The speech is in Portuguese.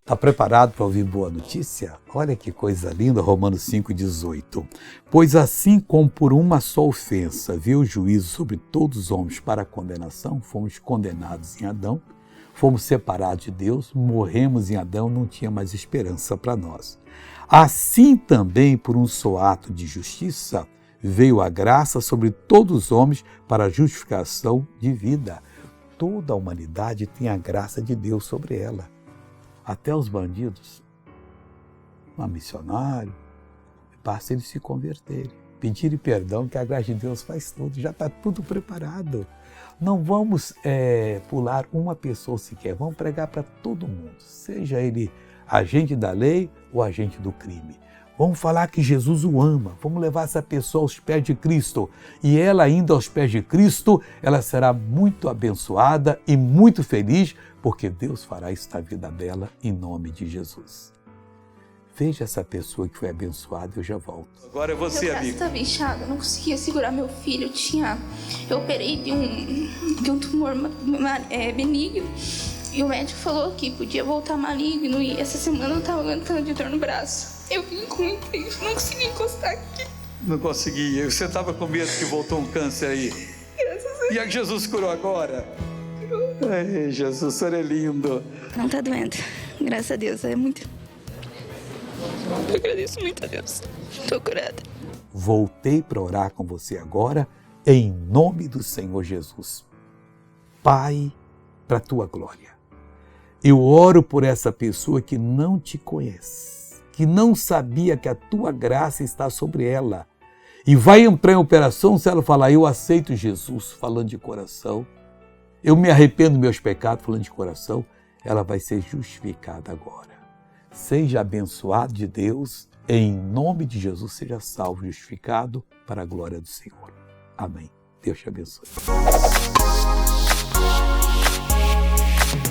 Está preparado para ouvir boa notícia? Olha que coisa linda, Romanos 5,18. Pois assim como por uma só ofensa veio o juízo sobre todos os homens para a condenação, fomos condenados em Adão, fomos separados de Deus, morremos em Adão, não tinha mais esperança para nós. Assim também, por um só ato de justiça, veio a graça sobre todos os homens para a justificação de vida. Toda a humanidade tem a graça de Deus sobre ela. Até os bandidos, um missionário, basta eles se converterem, pedirem perdão, que a graça de Deus faz tudo, já está tudo preparado. Não vamos pular uma pessoa sequer, vamos pregar para todo mundo, seja ele agente da lei ou agente do crime. Vamos falar que Jesus o ama, vamos levar essa pessoa aos pés de Cristo. E ela, indo aos pés de Cristo, ela será muito abençoada e muito feliz, porque Deus fará isso na vida dela, em nome de Jesus. Veja essa pessoa que foi abençoada, eu já volto. Agora é você, amigo. Meu braço estava inchado, eu não conseguia segurar meu filho. Eu operei de um tumor benigno. E o médico falou que podia voltar maligno. E essa semana eu estava aguentando de dor no braço. Eu vim com muito triste, não consegui encostar aqui. Não conseguia. Você estava com medo que voltou um câncer aí. Graças a Deus. E a Jesus curou agora? Ai, Jesus, o senhor é lindo. Não tá doendo. Graças a Deus, é muito... Eu agradeço muito a Deus. Estou curada. Voltei para orar com você agora, em nome do Senhor Jesus. Pai, para a tua glória. Eu oro por essa pessoa que não te conhece, que não sabia que a tua graça está sobre ela. E vai entrar em operação se ela falar, eu aceito Jesus, falando de coração. Eu me arrependo dos meus pecados, falando de coração. Ela vai ser justificada agora. Seja abençoado de Deus, em nome de Jesus, seja salvo, justificado, para a glória do Senhor. Amém. Deus te abençoe.